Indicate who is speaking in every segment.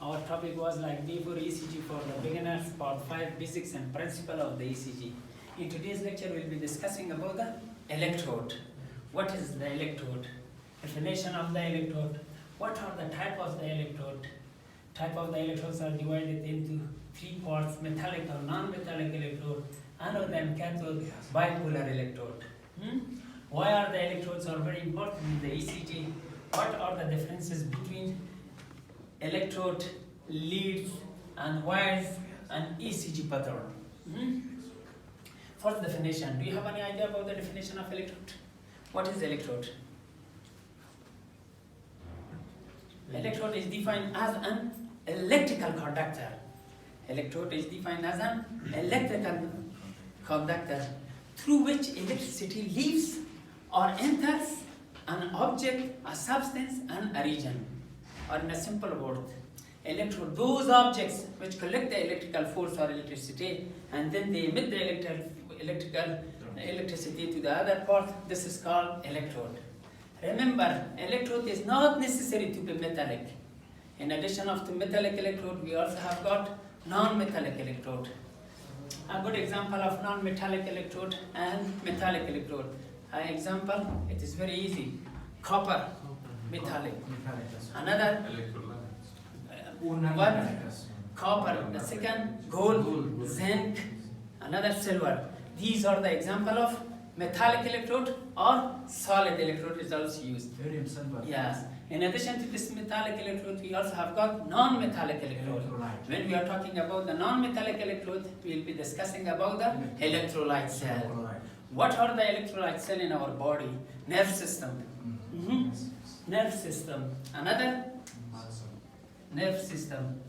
Speaker 1: Our topic was like D4 ECG for the beginners, part 5, basics and principle of the ECG. In today's lecture, we'll be discussing about the electrode. What is the electrode? Definition of the electrode. What are the type of the electrode? Type of the electrodes are divided into 3 parts: metallic or non-metallic electrode, anode and cathode, bipolar electrode. Why are the electrodes are very important in the ECG? What are the differences between electrode, leads and wires and ECG pattern? First definition. Do you have any idea about the definition of electrode? What is electrode? Electrode is defined as an electrical conductor. Electrode is defined as an electrical conductor through which electricity leaves or enters an object, a substance and a region. Or in a simple word, electrode, those objects which collect the electrical force or electricity and then they emit the electricity to the other part, this is called electrode. Remember, electrode is not necessary to be metallic. In addition of the metallic electrode, we also have got non-metallic electrode. A good example of non-metallic electrode and metallic electrode. An example, it is very easy. Copper, metallic. Another, one, copper. The second, gold, zinc. Another, silver. These are the example of metallic electrode or solid electrode is also used.
Speaker 2: Very simple.
Speaker 1: Yes. In addition to this metallic electrode, we also have got non-metallic electrode. When we are talking about the non-metallic electrode, we will be discussing about the electrolyte cell. What are the electrolyte cell in our body? Nerve system. Nerve system. Another? Nerve system.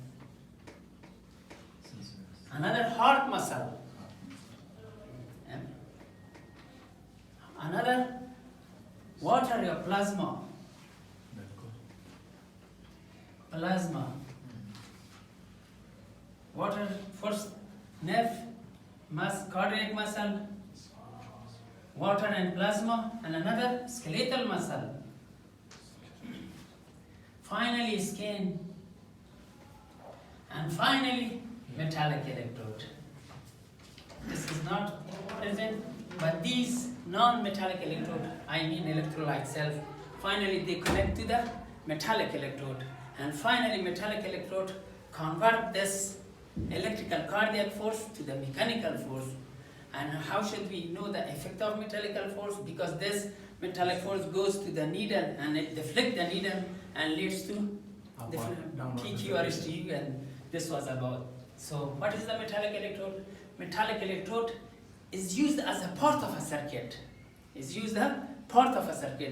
Speaker 1: Another, heart muscle. Another, water or plasma. Plasma. Water, first nerve, cardiac muscle, water and plasma, and another skeletal muscle. Finally, skin. And finally, metallic electrode. This is not present, but these non-metallic electrode, I mean electrolyte cells, finally they connect to the metallic electrode. And finally, metallic electrode convert this electrical cardiac force to the mechanical force. And how should we know the effect of metallic force? Because this metallic force goes to the needle and it deflects the needle and leads to PQ or STU, and this was about. So what is the metallic electrode? Metallic electrode is used as a part of a circuit.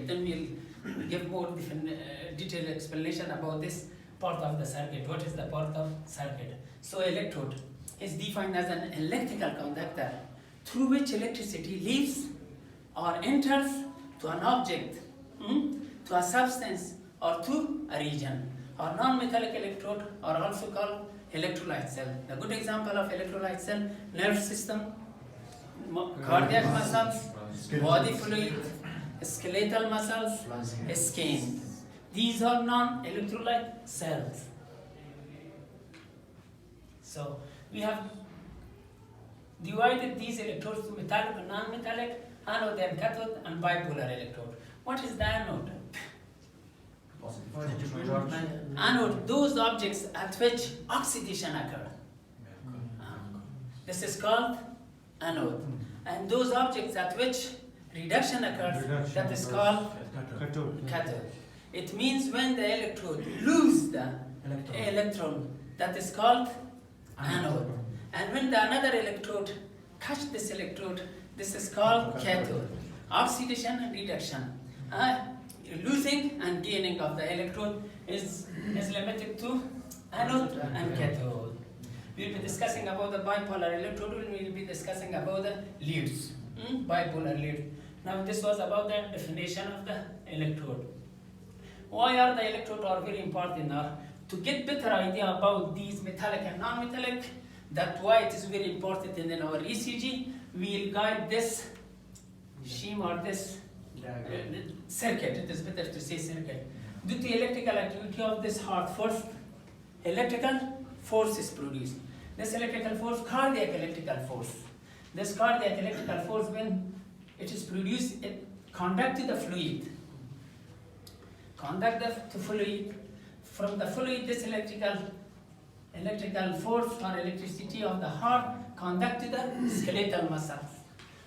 Speaker 1: Then we'll give more detailed explanation about this part of the circuit. What is the part of circuit? So electrode is defined as an electrical conductor through which electricity leaves or enters to an object, to a substance or to a region. Or non-metallic electrode are also called electrolyte cell. A good example of electrolyte cell: nerve system, cardiac muscles, body fluid, skeletal muscles, skin. These are non-electrolyte cells. So we have divided these electrodes to metallic and non-metallic, anode and cathode, and bipolar electrode. What is the anode? Anode, those objects at which oxidation occurs. This is called anode. And those objects at which reduction occurs, that is called cathode. It means when the electrode loses the electron, that is called anode. And when the another electrode catches this electrode, this is called cathode. Oxidation and reduction. Losing and gaining of the electrode is limited to anode and cathode. We will be discussing about the bipolar electrode, and we will be discussing about the leads, bipolar lead. Now this was about the definition of the electrode. Why are the electrodes are very important now? To get better idea about these metallic and non-metallic, that's why it is very important in our ECG. We will guide this scheme or this circuit. It is better to say circuit. Due to electrical activity of this heart first, electrical force is produced. This electrical force, cardiac electrical force. This cardiac electrical force, when it is produced, it conduct to the fluid. Conduct to fluid. From the fluid, this electrical force or electricity of the heart conduct to the skeletal muscles.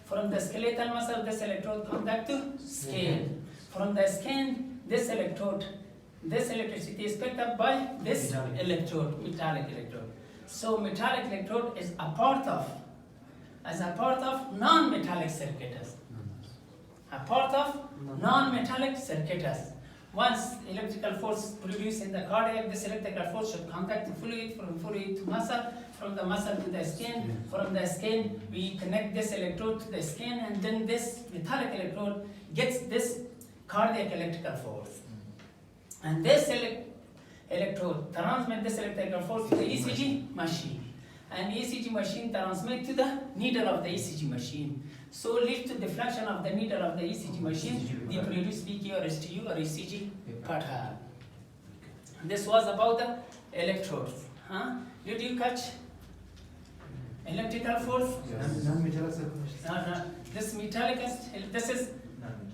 Speaker 1: From the skeletal muscle, this electrode conduct to skin. From the skin, this electricity is picked up by this metallic electrode. So metallic electrode is a part of non-metallic circuits. A part of non-metallic circuits. Once electrical force produced in the cardiac, this electrical force should contact the fluid, from fluid to muscle, from the muscle to the skin. From the skin, we connect this electrode to the skin, and then this metallic electrode gets this cardiac electrical force. And this electrode transmits this electrical force to the ECG machine. And ECG machine transmits to the needle of the ECG machine. So lead to deflection of the needle of the ECG machine, they produce PK or STU or ECG pattern. This was about the electrodes. Did you catch electrical force? Yes. This is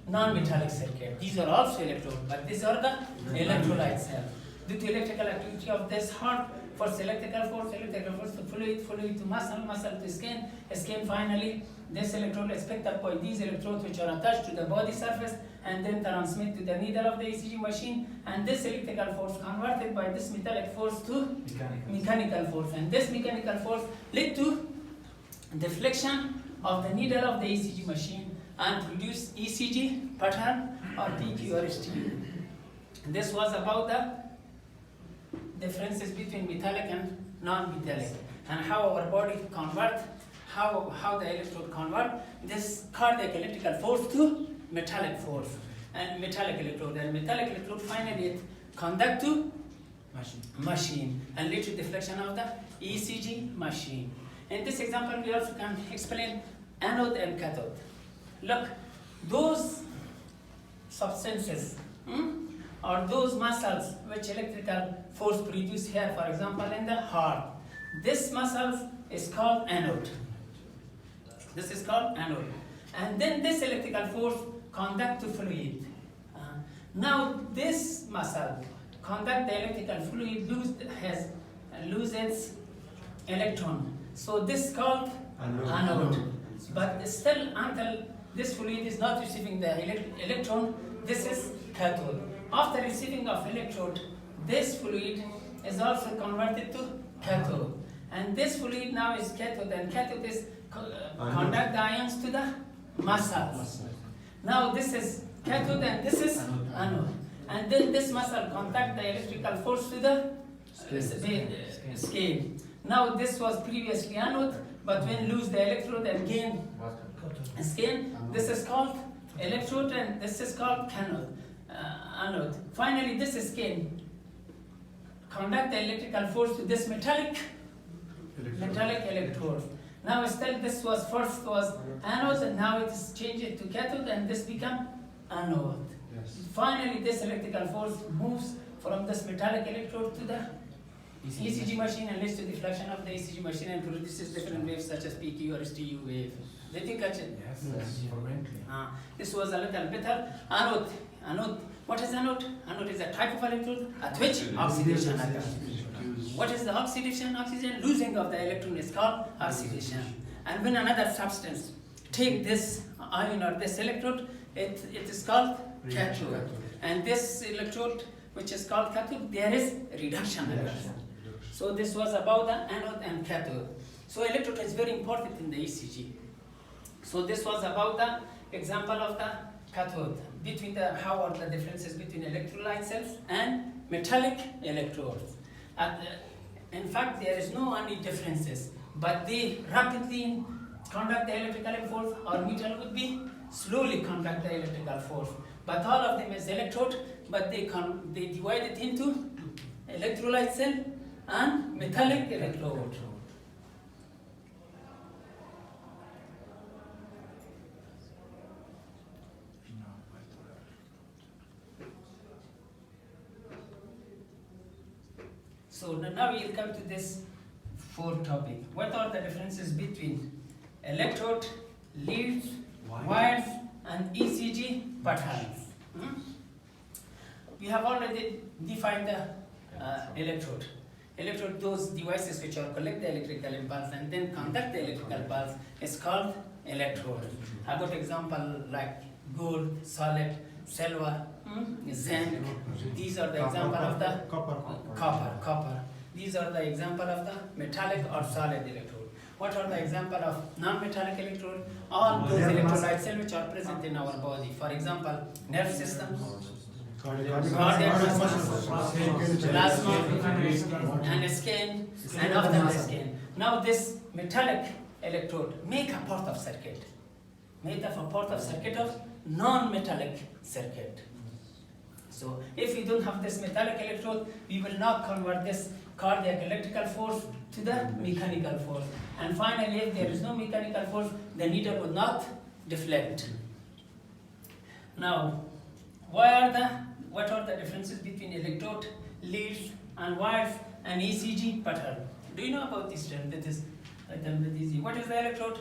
Speaker 1: non-metallic circuit. These are also electrodes, but these are the electrolyte cells. Due to electrical activity of this heart, first electrical force to fluid to muscle to skin, finally this electrode is picked up by these electrodes which are attached to the body surface and then transmit to the needle of the ECG machine, and this electrical force converted by this metallic force to mechanical force, and this mechanical force led to deflection of the needle of the ECG machine and produce ECG pattern or PQ or STU. This was about the differences between metallic and non-metallic, and how our body convert, how the electrode convert this cardiac electrical force to metallic force and metallic electrode finally it conduct to machine and lead to deflection of the ECG machine. In this example, we also can explain anode and cathode. Look, those substances or those muscles which electrical force produce here, for example, in the heart, this muscle is called anode. This is called anode. And then this electrical force conduct to fluid. Now this muscle conduct the electrical fluid loses electron. So this is called anode. But still, until this fluid is not receiving the electron, this is cathode. After receiving of electrode, this fluid is also converted to cathode. And this fluid now is cathode, and cathode is conduct the ions to the muscles. Now this is cathode and this is anode. And then this muscle contact the electrical force to the skin. Now this was previously anode, but when lose the electrode and gain skin, this is called electrode and this is called anode. Finally, this skin conduct the electrical force to this metallic electrode. Now still this was first was anode, and now it is changed to cathode, and this become anode. Yes. Finally, this electrical force moves from this metallic electrode to the ECG machine and leads to deflection of the ECG machine and produces different waves such as PQ or STU wave. Did you catch it?
Speaker 2: Yes.
Speaker 1: This was a little better. Anode. What is anode? Anode is a type of electrode at which oxidation occurs. What is the oxidation? Oxygen losing of the electron is called oxidation. And when another substance take this ion or this electrode, it is called cathode. And this electrode, which is called cathode, there is reduction. So this was about the anode and cathode. So electrode is very important in the ECG. So this was about the example of the cathode, between how are the differences between electrolyte cells and metallic electrodes. In fact, there is no any differences, but they rapidly conduct the electrical force, or metal would be slowly conduct the electrical force. But all of them is electrode, but they divide it into electrolyte cell and metallic electrode. So now we'll come to this fourth topic. What are the differences between electrode, leads, wires, and ECG patterns? We have already defined the electrode. Electrode, those devices which are collect the electrical impulse and then conduct the electrical pulse, is called electrode. I got example like gold, solid, silver, zinc. These are the example of the copper. These are the example of the metallic or solid electrode. What are the example of non-metallic electrode? All those electrolyte cells which are present in our body. For example, nerve system, cardiac plasma, and skin, and after the skin. Now this metallic electrode make a part of circuit. Made of a part of circuit of non-metallic circuit. So if we don't have this metallic electrode, we will not convert this cardiac electrical force to the mechanical force. And finally, if there is no mechanical force, the needle will not deflect. Now, what are the differences between electrode, leads, and wires, and ECG pattern? Do you know about this term? That is easy. What is the electrode?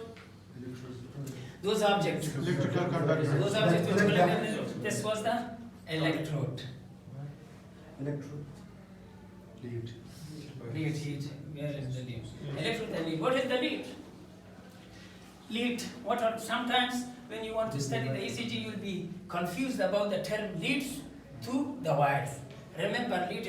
Speaker 1: Those objects.
Speaker 2: Electrical conductor.
Speaker 1: Those objects which collect. This was the electrode.
Speaker 2: Electrode. Lead.
Speaker 1: Lead. Where is the lead? Electrode and lead. What is the lead? Lead. Sometimes when you want to study the ECG, you will be confused about the term leads to the wires. Remember, lead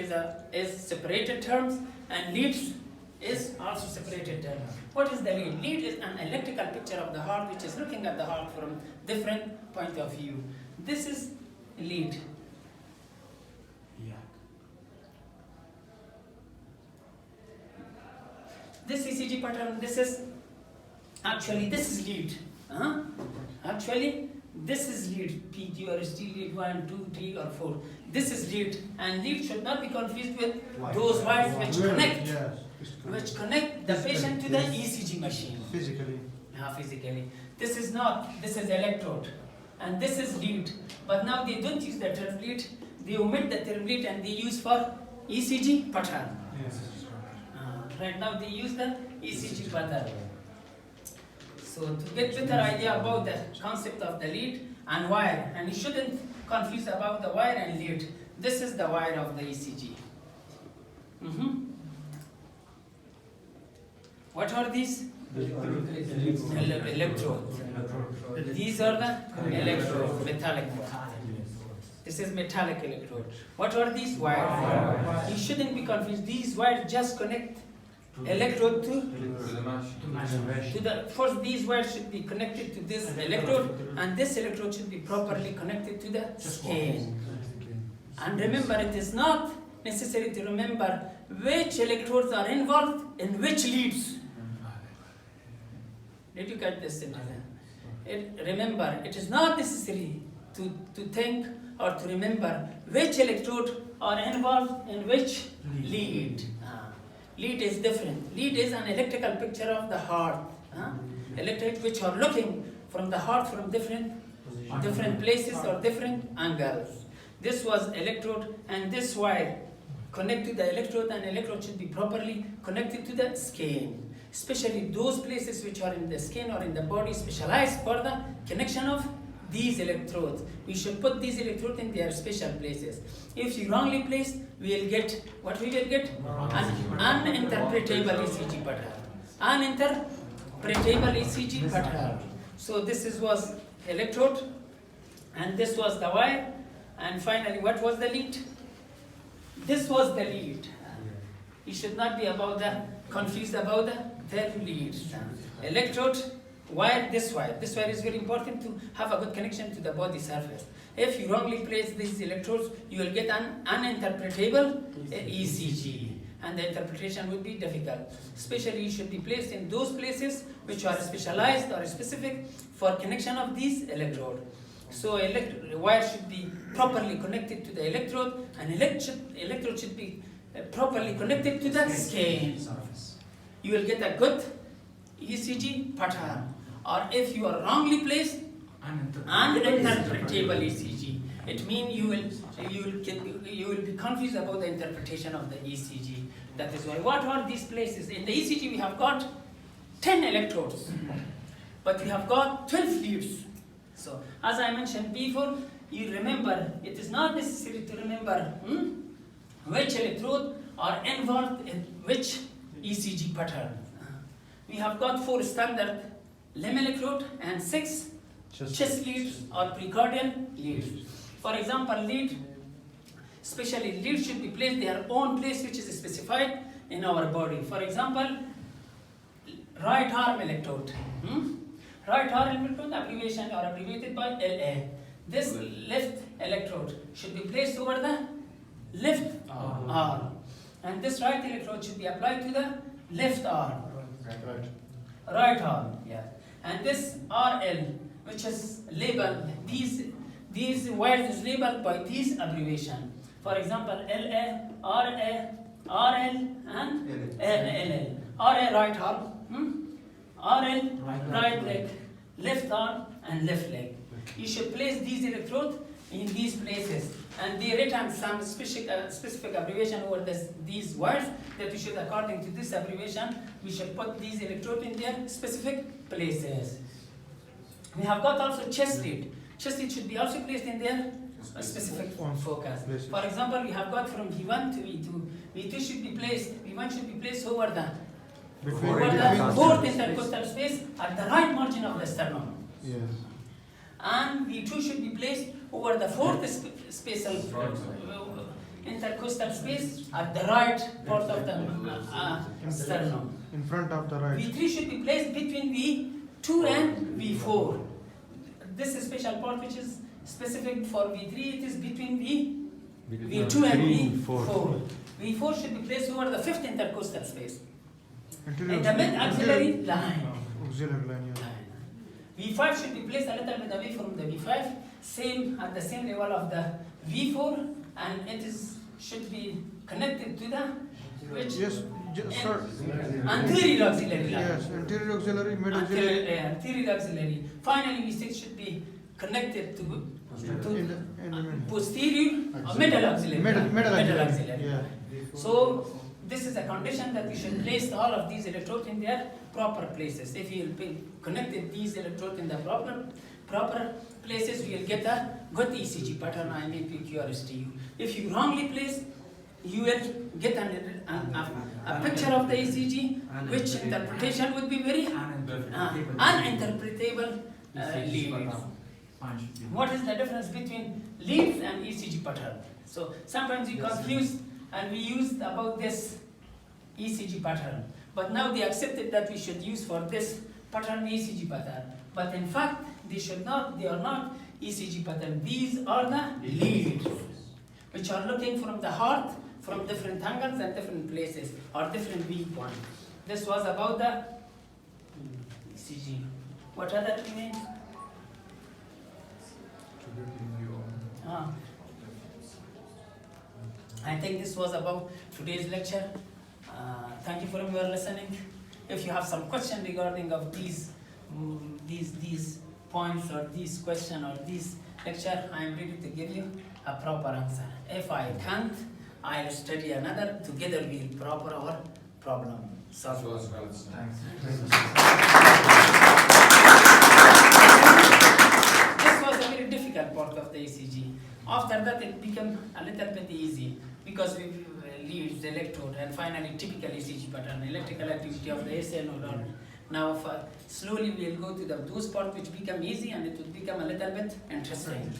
Speaker 1: is separated terms, and leads is also separated term. What is the lead? Lead is an electrical picture of the heart, which is looking at the heart from different point of view. This is lead. This ECG pattern, this is lead. Actually, this is lead. P, or ST, lead 1, 2, 3, or 4. This is lead, and lead should not be confused with those wires which connect the patient to the ECG machine.
Speaker 2: Physically.
Speaker 1: Physically. This is electrode, and this is lead. But now they don't use the term lead. They omit the term lead and they use for ECG pattern.
Speaker 2: Yes.
Speaker 1: Right now they use the ECG pattern. So to get better idea about the concept of the lead and wire, and you shouldn't confuse about the wire and lead. This is the wire of the ECG. What are these? Electrodes. These are the electrodes, metallic ones. This is metallic electrode. What are these? Wires. You shouldn't be confused. These wires just connect electrode first these wires should be connected to this electrode, and this electrode should be properly connected to the skin. And remember, it is not necessary to remember which electrodes are involved in which leads. Did you get this? Remember, it is not necessary to think or to remember which electrode are involved in which lead. Lead is different. Lead is an electrical picture of the heart. Electric which are looking from the heart from different places or different angles. This was electrode, and this wire connect to the electrode, and electrode should be properly connected to the skin. Especially those places which are in the skin or in the body specialized for the connection of these electrodes. We should put these electrodes in their special places. If you wrongly place, we will get what we will get? An uninterpretable ECG pattern. Uninterpretable ECG pattern. So this was electrode, and this was the wire, and finally what was the lead? This was the lead. You should not be confused about the third lead. Electrode, wire, this wire. This wire is very important to have a good connection to the body surface. If you wrongly place these electrodes, you will get an uninterpretable ECG, and the interpretation will be difficult. Especially, you should be placed in those places which are specialized or specific for connection of these electrodes. So, wire should be properly connected to the electrode, and electrode should be properly connected to the skin. You will get a good ECG pattern. Or if you are wrongly placed, uninterpretable ECG. It means you will be confused about the interpretation of the ECG. That is why. What are these places? In the ECG we have got 10 electrodes, but we have got 12 leads. So as I mentioned before, you remember, it is not necessary to remember which electrode are involved in which ECG pattern. We have got 4 standard limb electrode and 6 chest leads or precordial leads. For example, lead, especially leads should be placed their own place which is specified in our body. For example, right arm electrode. Right arm electrode abbreviation or abbreviated by LA. This left electrode should be placed over the left arm. And this right electrode should be applied to the left arm. Right arm, yeah. And this RL, which is labeled, these wires is labeled by these abbreviation. For example, LA, RA, RL, and LL. RA right arm, RL right leg, left arm, and left leg. You should place these electrodes in these places, and they written some specific abbreviation over these wires that we should, according to this abbreviation, we should put these electrodes in their specific places. We have got also chest lead. Chest lead should be also placed in their specific focus. For example, we have got from V1 to V2. V2 should be placed, V1 should be placed over the fourth intercostal space at the right margin of the sternum.
Speaker 2: Yes.
Speaker 1: And V2 should be placed over the fourth spatial intercostal space at the right part of the sternum.
Speaker 2: In front of the right.
Speaker 1: V3 should be placed between V2 and V4. This special part which is specific for V3, it is between V2 and V4. V4 should be placed over the fifth intercostal space. In the mid-axillary line.
Speaker 2: Auxiliary line, yeah.
Speaker 1: V5 should be placed a little bit away from the V5, same at the same level of the V4, and it should be connected to the which
Speaker 2: Yes, sir.
Speaker 1: anterior auxiliary line.
Speaker 2: Yes, anterior auxiliary, mid auxiliary.
Speaker 1: Anterior auxiliary. Finally, V6 should be connected to
Speaker 2: In the middle.
Speaker 1: posterior or middle auxiliary.
Speaker 2: Middle
Speaker 1: auxiliary.
Speaker 2: Yeah.
Speaker 1: So this is a condition that we should place all of these electrodes in their proper places. If you connected these electrodes in the proper places, we will get a good ECG pattern, I mean PQRSTU. If you wrongly place, you will get a picture of the ECG, which interpretation would be very uninterpretable leads. What is the difference between leads and ECG pattern? So sometimes you confuse, and we used about this ECG pattern, but now they accepted that we should use for this pattern ECG pattern. But in fact, they are not ECG pattern. These are the leads, which are looking from the heart from different angles and different places or different viewpoints. This was about the ECG. What other remains? I think this was about today's lecture. Thank you for your listening. If you have some question regarding of these points or these question or this lecture, I am ready to give you a proper answer. If I can't, I'll study another. Together we'll proper our problem solve.
Speaker 3: Thanks.
Speaker 1: This was a very difficult part of the ECG. After that, it became a little bit easy because we leaves the electrode and finally typical ECG pattern, electrical activity of the ACL node. Now slowly we'll go to those parts which become easy and it will become a little bit interesting.